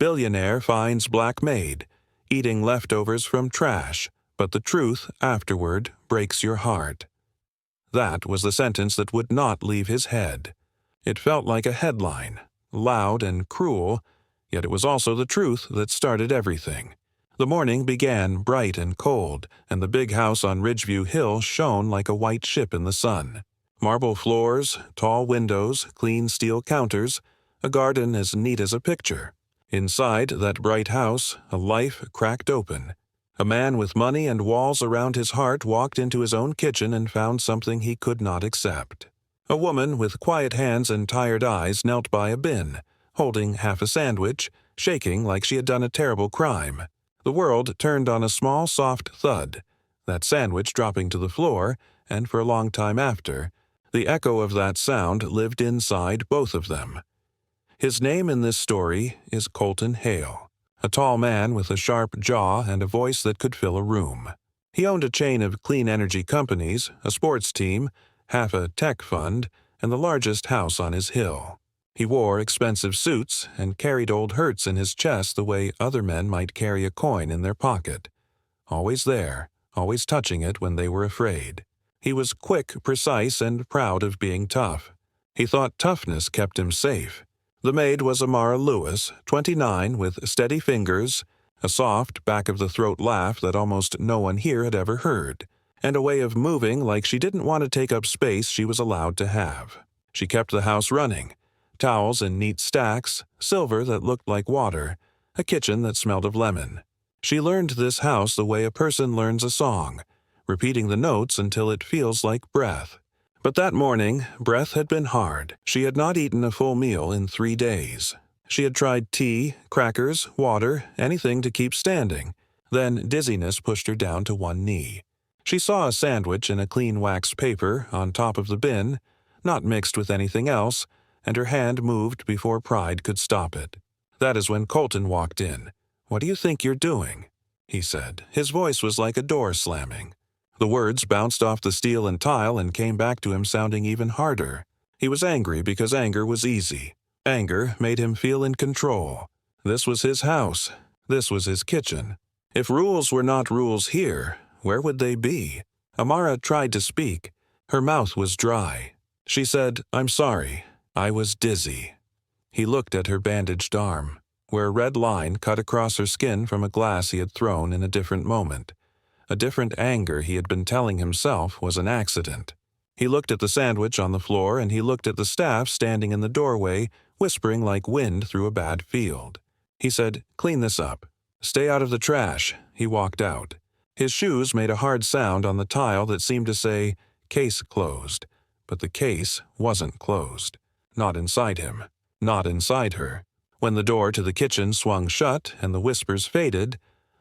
Billionaire finds black maid, eating leftovers from trash, but the truth afterward breaks your heart. That was the sentence that would not leave his head. It felt like a headline, loud and cruel, yet it was also the truth that started everything. The morning began bright and cold, and the big house on Ridgeview Hill shone like a white ship in the sun. Marble floors, tall windows, clean steel counters, a garden as neat as a picture. Inside that bright house, a life cracked open. A man with money and walls around his heart walked into his own kitchen and found something he could not accept. A woman with quiet hands and tired eyes knelt by a bin, holding half a sandwich, shaking like she had done a terrible crime. The world turned on a small, soft thud, that sandwich dropping to the floor, and for a long time after, the echo of that sound lived inside both of them. His name in this story is Colton Hale, a tall man with a sharp jaw and a voice that could fill a room. He owned a chain of clean energy companies, a sports team, half a tech fund, and the largest house on his hill. He wore expensive suits and carried old hurts in his chest the way other men might carry a coin in their pocket. Always there, always touching it when they were afraid. He was quick, precise, and proud of being tough. He thought toughness kept him safe. The maid was Amara Lewis, 29, with steady fingers, a soft, back-of-the-throat laugh that almost no one here had ever heard, and a way of moving like she didn't want to take up space she was allowed to have. She kept the house running. Towels in neat stacks, silver that looked like water, a kitchen that smelled of lemon. She learned this house the way a person learns a song, repeating the notes until it feels like breath. But that morning, breath had been hard. She had not eaten a full meal in 3 days. She had tried tea, crackers, water, anything to keep standing. Then dizziness pushed her down to one knee. She saw a sandwich in a clean waxed paper on top of the bin, not mixed with anything else, and her hand moved before pride could stop it. That is when Colton walked in. "What do you think you're doing?" he said. His voice was like a door slamming. The words bounced off the steel and tile and came back to him sounding even harder. He was angry because anger was easy. Anger made him feel in control. This was his house. This was his kitchen. If rules were not rules here, where would they be? Amara tried to speak. Her mouth was dry. She said, "I'm sorry. I was dizzy." He looked at her bandaged arm, where a red line cut across her skin from a glass he had thrown in a different moment. A different anger he had been telling himself was an accident. He looked at the sandwich on the floor and he looked at the staff standing in the doorway, whispering like wind through a bad field. He said, "Clean this up. Stay out of the trash." He walked out. His shoes made a hard sound on the tile that seemed to say, "Case closed." But the case wasn't closed. Not inside him. Not inside her. When the door to the kitchen swung shut and the whispers faded,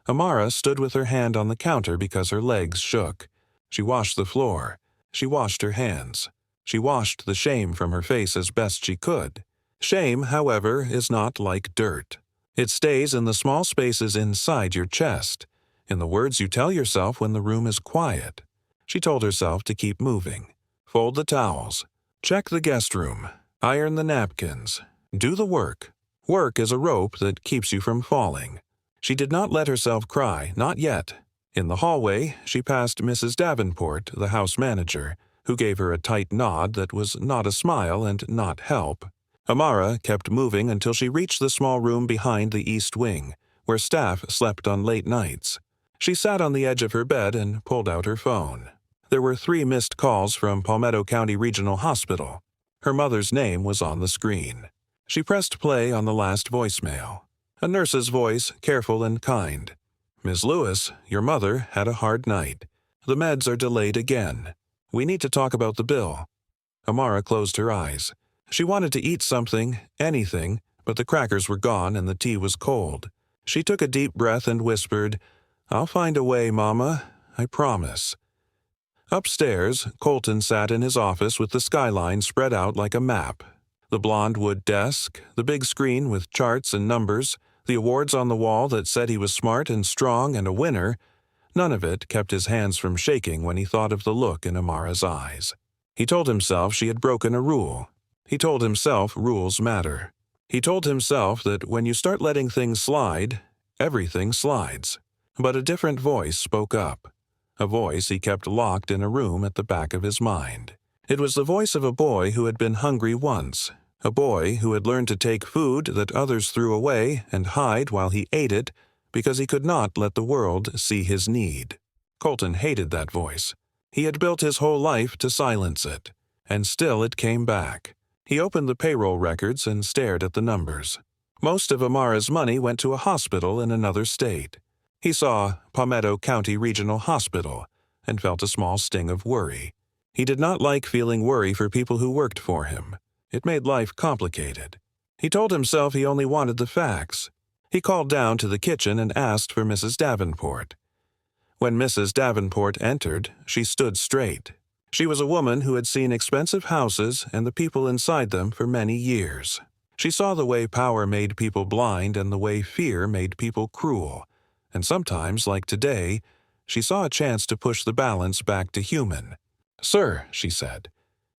Amara stood with her hand on the counter because her legs shook. She washed the floor. She washed her hands. She washed the shame from her face as best she could. Shame, however, is not like dirt. It stays in the small spaces inside your chest, in the words you tell yourself when the room is quiet. She told herself to keep moving. Fold the towels. Check the guest room. Iron the napkins. Do the work. Work is a rope that keeps you from falling. She did not let herself cry, not yet. In the hallway, she passed Mrs. Davenport, the house manager, who gave her a tight nod that was not a smile and not help. Amara kept moving until she reached the small room behind the east wing, where staff slept on late nights. She sat on the edge of her bed and pulled out her phone. There were 3 missed calls from Palmetto County Regional Hospital. Her mother's name was on the screen. She pressed play on the last voicemail. A nurse's voice, careful and kind. "Ms. Lewis, your mother had a hard night. The meds are delayed again. We need to talk about the bill." Amara closed her eyes. She wanted to eat something, anything, but the crackers were gone and the tea was cold. She took a deep breath and whispered, "I'll find a way, Mama. I promise." Upstairs, Colton sat in his office with the skyline spread out like a map. The blonde wood desk, the big screen with charts and numbers, the awards on the wall that said he was smart and strong and a winner, none of it kept his hands from shaking when he thought of the look in Amara's eyes. He told himself she had broken a rule. He told himself rules matter. He told himself that when you start letting things slide, everything slides. But a different voice spoke up, a voice he kept locked in a room at the back of his mind. It was the voice of a boy who had been hungry once, a boy who had learned to take food that others threw away and hide while he ate it because he could not let the world see his need. Colton hated that voice. He had built his whole life to silence it, and still it came back. He opened the payroll records and stared at the numbers. Most of Amara's money went to a hospital in another state. He saw Palmetto County Regional Hospital and felt a small sting of worry. He did not like feeling worry for people who worked for him. It made life complicated. He told himself he only wanted the facts. He called down to the kitchen and asked for Mrs. Davenport. When Mrs. Davenport entered, she stood straight. She was a woman who had seen expensive houses and the people inside them for many years. She saw the way power made people blind and the way fear made people cruel. And sometimes, like today, she saw a chance to push the balance back to human. "Sir," she said.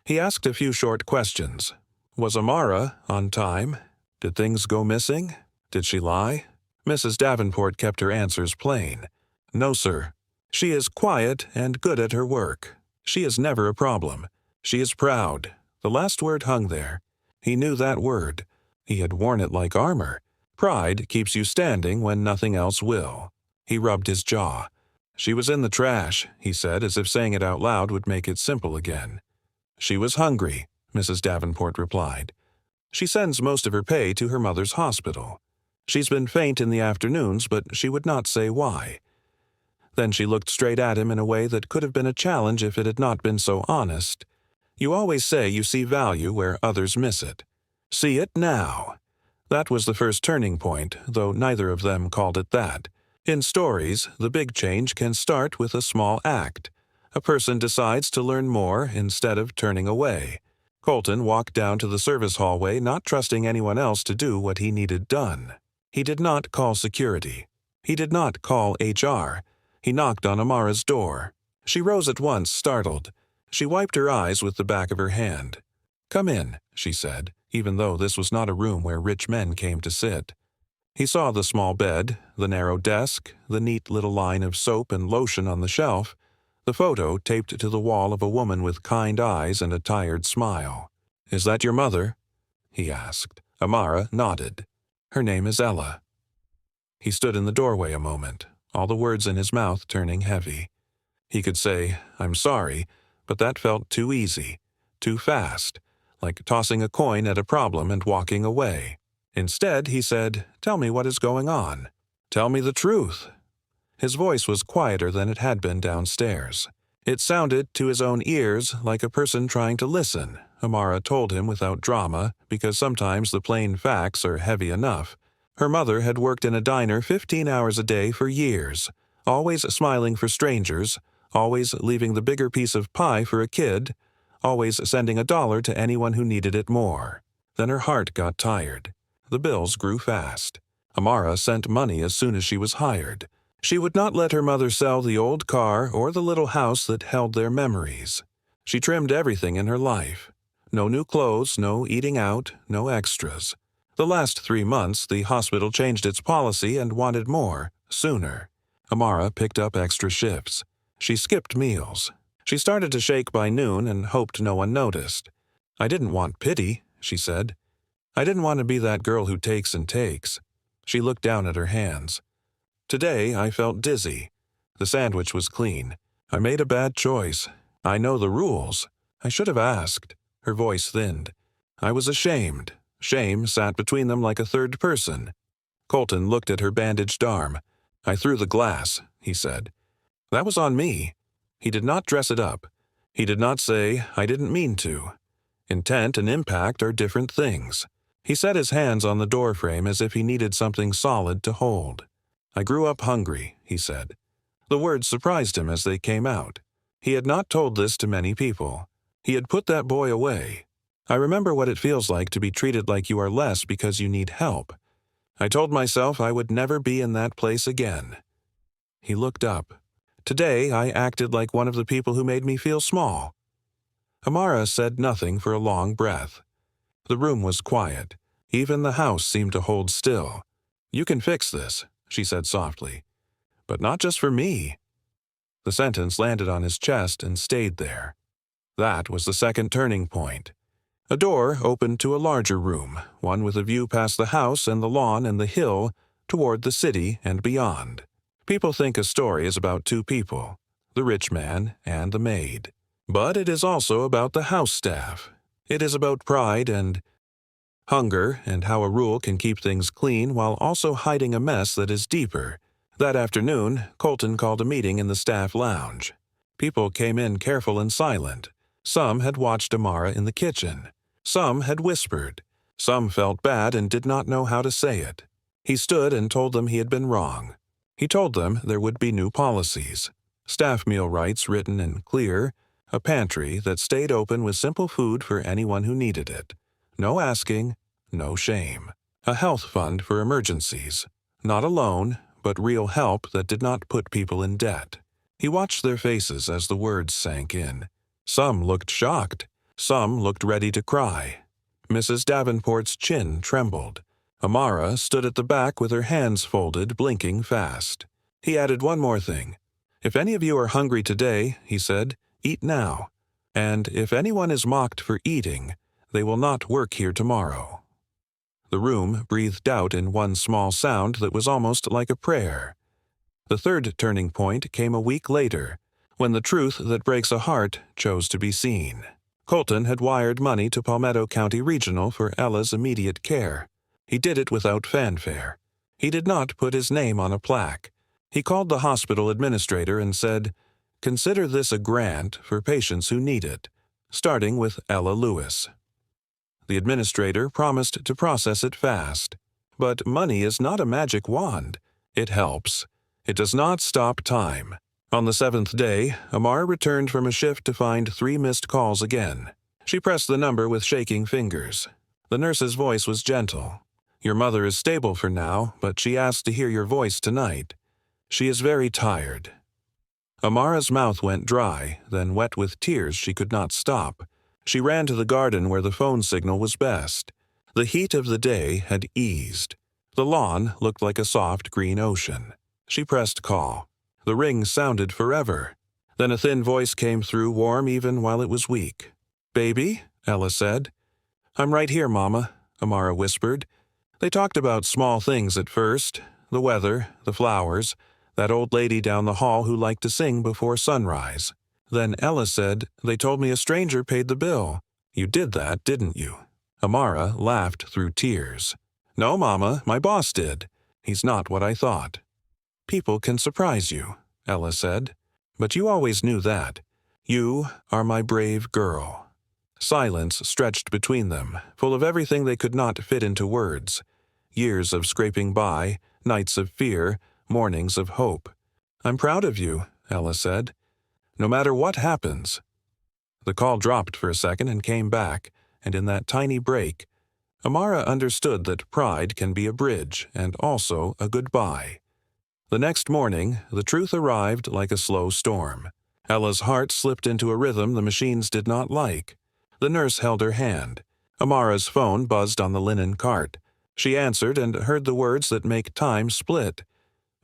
He asked a few short questions. Was Amara on time? Did things go missing? Did she lie? Mrs. Davenport kept her answers plain. "No, sir. She is quiet and good at her work. She is never a problem. She is proud." The last word hung there. He knew that word. He had worn it like armor. Pride keeps you standing when nothing else will. He rubbed his jaw. "She was in the trash," he said, as if saying it out loud would make it simple again. "She was hungry," Mrs. Davenport replied. "She sends most of her pay to her mother's hospital. She's been faint in the afternoons, but she would not say why." Then she looked straight at him in a way that could have been a challenge if it had not been so honest. "You always say you see value where others miss it. See it now." That was the first turning point, though neither of them called it that. In stories, the big change can start with a small act. A person decides to learn more instead of turning away. Colton walked down to the service hallway, not trusting anyone else to do what he needed done. He did not call security. He did not call HR. He knocked on Amara's door. She rose at once, startled. She wiped her eyes with the back of her hand. "Come in," she said, even though this was not a room where rich men came to sit. He saw the small bed, the narrow desk, the neat little line of soap and lotion on the shelf, the photo taped to the wall of a woman with kind eyes and a tired smile. "Is that your mother?" he asked. Amara nodded. "Her name is Ella." He stood in the doorway a moment, all the words in his mouth turning heavy. He could say, "I'm sorry," but that felt too easy, too fast, like tossing a coin at a problem and walking away. Instead, he said, "Tell me what is going on. Tell me the truth." His voice was quieter than it had been downstairs. It sounded to his own ears like a person trying to listen, Amara told him without drama, because sometimes the plain facts are heavy enough. Her mother had worked in a diner 15 hours a day for years, always smiling for strangers, always leaving the bigger piece of pie for a kid, always sending $1 to anyone who needed it more. Then her heart got tired. The bills grew fast. Amara sent money as soon as she was hired. She would not let her mother sell the old car or the little house that held their memories. She trimmed everything in her life. No new clothes, no eating out, no extras. The last 3 months, the hospital changed its policy and wanted more, sooner. Amara picked up extra shifts. She skipped meals. She started to shake by noon and hoped no one noticed. "I didn't want pity," she said. "I didn't want to be that girl who takes and takes." She looked down at her hands. "Today I felt dizzy. The sandwich was clean. I made a bad choice. I know the rules. I should have asked." Her voice thinned. "I was ashamed." Shame sat between them like a third person. Colton looked at her bandaged arm. "I threw the glass," he said. "That was on me." He did not dress it up. He did not say, "I didn't mean to." Intent and impact are different things. He set his hands on the doorframe as if he needed something solid to hold. "I grew up hungry," he said. The words surprised him as they came out. He had not told this to many people. He had put that boy away. "I remember what it feels like to be treated like you are less because you need help. I told myself I would never be in that place again." He looked up. "Today I acted like one of the people who made me feel small." Amara said nothing for a long breath. The room was quiet. Even the house seemed to hold still. "You can fix this," she said softly. "But not just for me." The sentence landed on his chest and stayed there. That was the second turning point. A door opened to a larger room, one with a view past the house and the lawn and the hill toward the city and beyond. People think a story is about two people, the rich man and the maid. But it is also about the house staff. It is about pride and hunger and how a rule can keep things clean while also hiding a mess that is deeper. That afternoon, Colton called a meeting in the staff lounge. People came in careful and silent. Some had watched Amara in the kitchen. Some had whispered. Some felt bad and did not know how to say it. He stood and told them he had been wrong. He told them there would be new policies. Staff meal rights written and clear, a pantry that stayed open with simple food for anyone who needed it. No asking, no shame. A health fund for emergencies. Not a loan, but real help that did not put people in debt. He watched their faces as the words sank in. Some looked shocked. Some looked ready to cry. Mrs. Davenport's chin trembled. Amara stood at the back with her hands folded, blinking fast. He added one more thing. "If any of you are hungry today," he said, "eat now. And if anyone is mocked for eating, they will not work here tomorrow." The room breathed out in one small sound that was almost like a prayer. The third turning point came a week later, when the truth that breaks a heart chose to be seen. Colton had wired money to Palmetto County Regional for Ella's immediate care. He did it without fanfare. He did not put his name on a plaque. He called the hospital administrator and said, "Consider this a grant for patients who need it, starting with Ella Lewis." The administrator promised to process it fast. But money is not a magic wand. It helps. It does not stop time. On the seventh day, Amara returned from a shift to find 3 missed calls again. She pressed the number with shaking fingers. The nurse's voice was gentle. "Your mother is stable for now, but she asked to hear your voice tonight. She is very tired." Amara's mouth went dry, then wet with tears she could not stop. She ran to the garden where the phone signal was best. The heat of the day had eased. The lawn looked like a soft green ocean. She pressed call. The ring sounded forever. Then a thin voice came through, warm even while it was weak. "Baby?" Ella said. "I'm right here, Mama," Amara whispered. They talked about small things at first, the weather, the flowers, that old lady down the hall who liked to sing before sunrise. Then Ella said, "They told me a stranger paid the bill. You did that, didn't you?" Amara laughed through tears. "No, Mama, my boss did. He's not what I thought." "People can surprise you," Ella said. "But you always knew that. You are my brave girl." Silence stretched between them, full of everything they could not fit into words. Years of scraping by, nights of fear, mornings of hope. "I'm proud of you," Ella said. "No matter what happens." The call dropped for a second and came back, and in that tiny break, Amara understood that pride can be a bridge and also a goodbye. The next morning, the truth arrived like a slow storm. Ella's heart slipped into a rhythm the machines did not like. The nurse held her hand. Amara's phone buzzed on the linen cart. She answered and heard the words that make time split.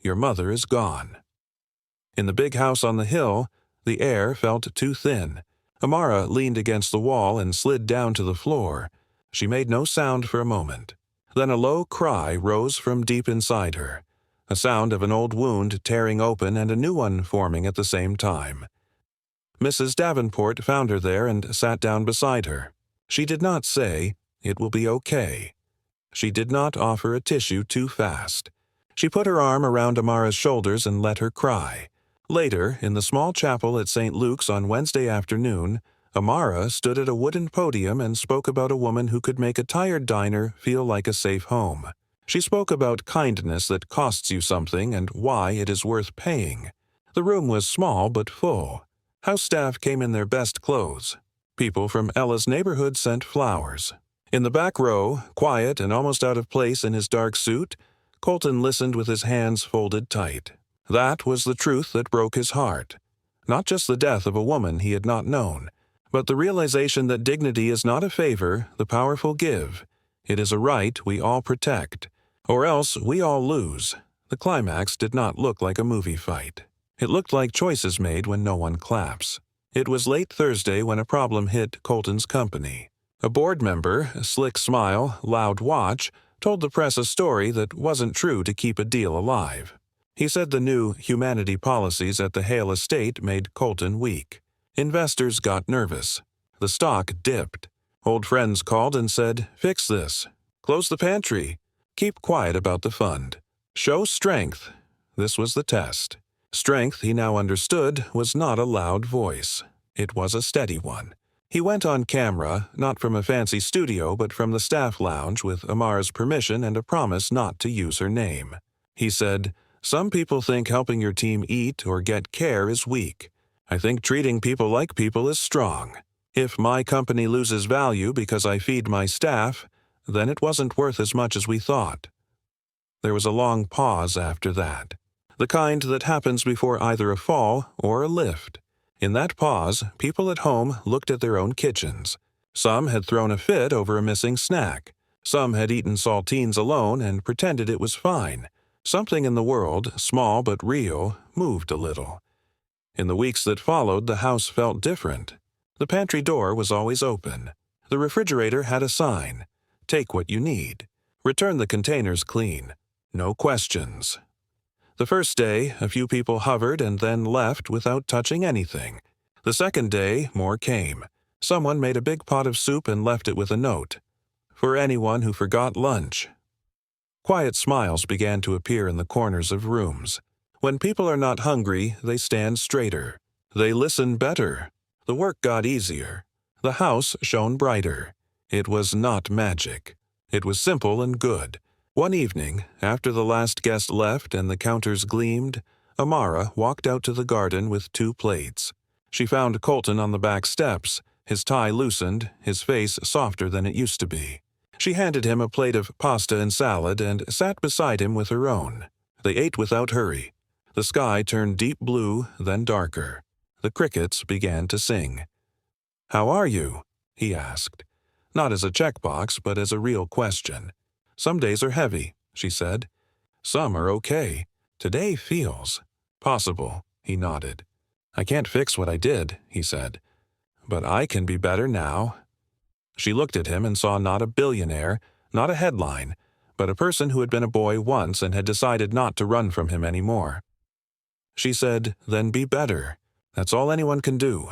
"Your mother is gone." In the big house on the hill, the air felt too thin. Amara leaned against the wall and slid down to the floor. She made no sound for a moment. Then a low cry rose from deep inside her, a sound of an old wound tearing open and a new one forming at the same time. Mrs. Davenport found her there and sat down beside her. She did not say, "It will be okay." She did not offer a tissue too fast. She put her arm around Amara's shoulders and let her cry. Later, in the small chapel at St. Luke's on Wednesday afternoon, Amara stood at a wooden podium and spoke about a woman who could make a tired diner feel like a safe home. She spoke about kindness that costs you something and why it is worth paying. The room was small but full. House staff came in their best clothes. People from Ella's neighborhood sent flowers. In the back row, quiet and almost out of place in his dark suit, Colton listened with his hands folded tight. That was the truth that broke his heart. Not just the death of a woman he had not known, but the realization that dignity is not a favor the powerful give. It is a right we all protect, or else we all lose. The climax did not look like a movie fight. It looked like choices made when no one claps. It was late Thursday when a problem hit Colton's company. A board member, a slick smile, loud watch, told the press a story that wasn't true to keep a deal alive. He said the new humanity policies at the Hale estate made Colton weak. Investors got nervous. The stock dipped. Old friends called and said, "Fix this. Close the pantry. Keep quiet about the fund. Show strength." This was the test. Strength, he now understood, was not a loud voice. It was a steady one. He went on camera, not from a fancy studio but from the staff lounge with Amara's permission and a promise not to use her name. He said, "Some people think helping your team eat or get care is weak. I think treating people like people is strong. If my company loses value because I feed my staff, then it wasn't worth as much as we thought." There was a long pause after that, the kind that happens before either a fall or a lift. In that pause, people at home looked at their own kitchens. Some had thrown a fit over a missing snack. Some had eaten saltines alone and pretended it was fine. Something in the world, small but real, moved a little. In the weeks that followed, the house felt different. The pantry door was always open. The refrigerator had a sign, "Take what you need. Return the containers clean. No questions." The first day, a few people hovered and then left without touching anything. The second day, more came. Someone made a big pot of soup and left it with a note. "For anyone who forgot lunch." Quiet smiles began to appear in the corners of rooms. When people are not hungry, they stand straighter. They listen better. The work got easier. The house shone brighter. It was not magic. It was simple and good. One evening, after the last guest left and the counters gleamed, Amara walked out to the garden with 2 plates. She found Colton on the back steps, his tie loosened, his face softer than it used to be. She handed him a plate of pasta and salad and sat beside him with her own. They ate without hurry. The sky turned deep blue, then darker. The crickets began to sing. "How are you?" he asked. Not as a checkbox, but as a real question. "Some days are heavy," she said. "Some are okay. Today feels possible," he nodded. "I can't fix what I did," he said. "But I can be better now." She looked at him and saw not a billionaire, not a headline, but a person who had been a boy once and had decided not to run from him anymore. She said, "Then be better. That's all anyone can do."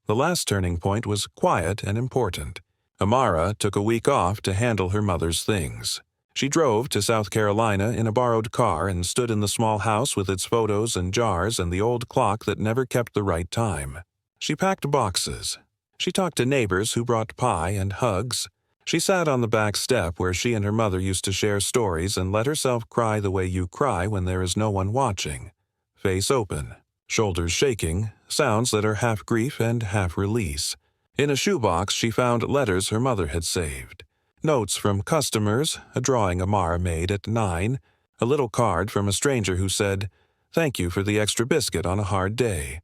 The last turning point was quiet and important. Amara took a week off to handle her mother's things. She drove to South Carolina in a borrowed car and stood in the small house with its photos and jars and the old clock that never kept the right time. She packed boxes. She talked to neighbors who brought pie and hugs. She sat on the back step where she and her mother used to share stories and let herself cry the way you cry when there is no one watching. Face open, shoulders shaking, sounds that are half grief and half release. In a shoebox she found letters her mother had saved. Notes from customers, a drawing Amara made at 9, a little card from a stranger who said, "Thank you for the extra biscuit on a hard day."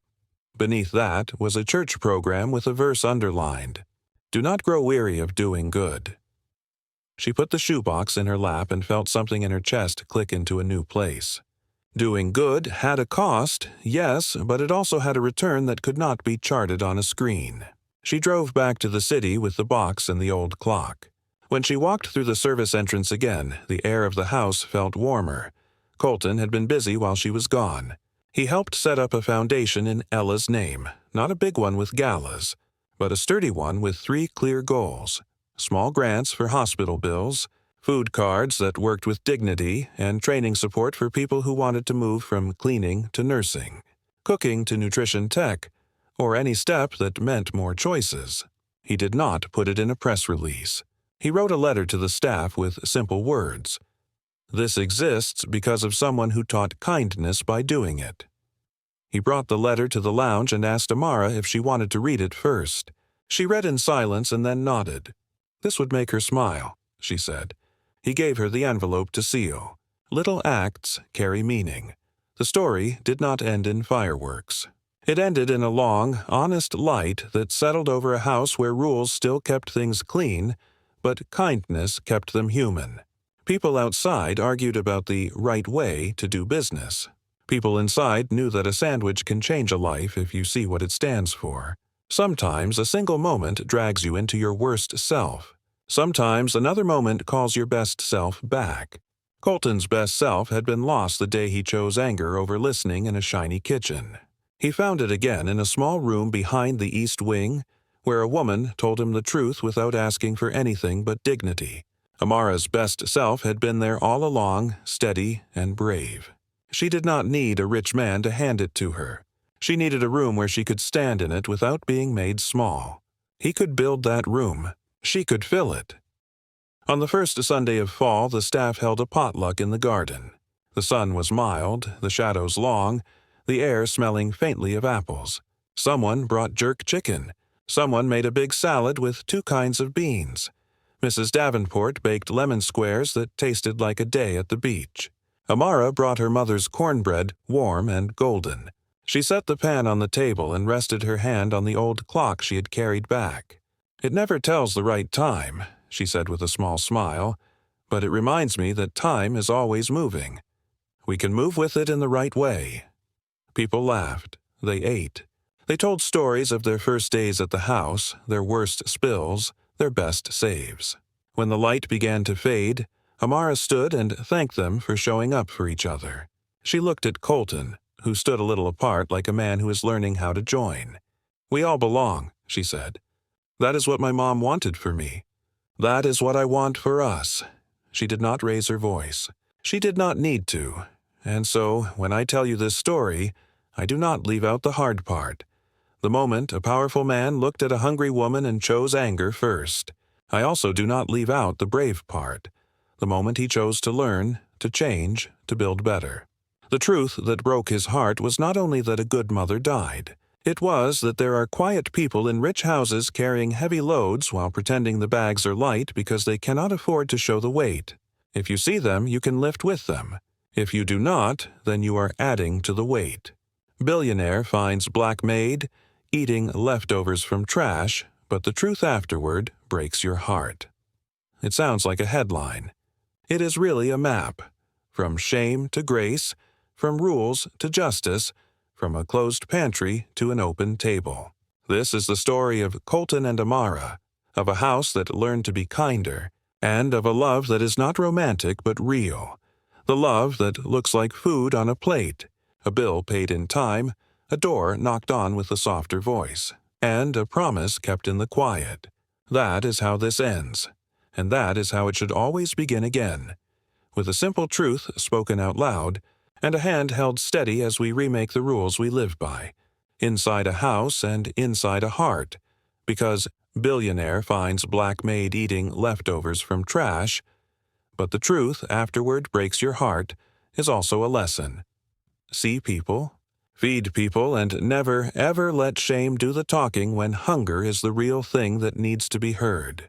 Beneath that was a church program with a verse underlined, "Do not grow weary of doing good." She put the shoebox in her lap and felt something in her chest click into a new place. Doing good had a cost, yes, but it also had a return that could not be charted on a screen. She drove back to the city with the box and the old clock. When she walked through the service entrance again, the air of the house felt warmer. Colton had been busy while she was gone. He helped set up a foundation in Ella's name, not a big one with galas, but a sturdy one with 3 clear goals: small grants for hospital bills, food cards that worked with dignity, and training support for people who wanted to move from cleaning to nursing, cooking to nutrition tech, or any step that meant more choices. He did not put it in a press release. He wrote a letter to the staff with simple words. This exists because of someone who taught kindness by doing it. He brought the letter to the lounge and asked Amara if she wanted to read it first. She read in silence and then nodded. This would make her smile, she said. He gave her the envelope to seal. Little acts carry meaning. The story did not end in fireworks. It ended in a long, honest light that settled over a house where rules still kept things clean, but kindness kept them human. People outside argued about the right way to do business. People inside knew that a sandwich can change a life if you see what it stands for. Sometimes a single moment drags you into your worst self. Sometimes another moment calls your best self back. Colton's best self had been lost the day he chose anger over listening in a shiny kitchen. He found it again in a small room behind the East Wing, where a woman told him the truth without asking for anything but dignity. Amara's best self had been there all along, steady and brave. She did not need a rich man to hand it to her. She needed a room where she could stand in it without being made small. He could build that room. She could fill it. On the first Sunday of fall, the staff held a potluck in the garden. The sun was mild, the shadows long, the air smelling faintly of apples. Someone brought jerk chicken. Someone made a big salad with 2 kinds of beans. Mrs. Davenport baked lemon squares that tasted like a day at the beach. Amara brought her mother's cornbread, warm and golden. She set the pan on the table and rested her hand on the old clock she had carried back. "It never tells the right time," she said with a small smile, "but it reminds me that time is always moving. We can move with it in the right way." People laughed. They ate. They told stories of their first days at the house, their worst spills, their best saves. When the light began to fade, Amara stood and thanked them for showing up for each other. She looked at Colton, who stood a little apart like a man who is learning how to join. "We all belong," she said. "That is what my mom wanted for me. That is what I want for us." She did not raise her voice. She did not need to. And so, when I tell you this story, I do not leave out the hard part. The moment a powerful man looked at a hungry woman and chose anger first. I also do not leave out the brave part. The moment he chose to learn, to change, to build better. The truth that broke his heart was not only that a good mother died. It was that there are quiet people in rich houses carrying heavy loads while pretending the bags are light because they cannot afford to show the weight. If you see them, you can lift with them. If you do not, then you are adding to the weight. Billionaire finds black maid, eating leftovers from trash, but the truth afterward breaks your heart. It sounds like a headline. It is really a map. From shame to grace, from rules to justice, from a closed pantry to an open table. This is the story of Colton and Amara, of a house that learned to be kinder, and of a love that is not romantic but real. The love that looks like food on a plate, a bill paid in time, a door knocked on with a softer voice, and a promise kept in the quiet. That is how this ends, and that is how it should always begin again, with a simple truth spoken out loud, and a hand held steady as we remake the rules we live by, inside a house and inside a heart, because billionaire finds black maid eating leftovers from trash, but the truth afterward breaks your heart is also a lesson. See people, feed people, and never, ever let shame do the talking when hunger is the real thing that needs to be heard.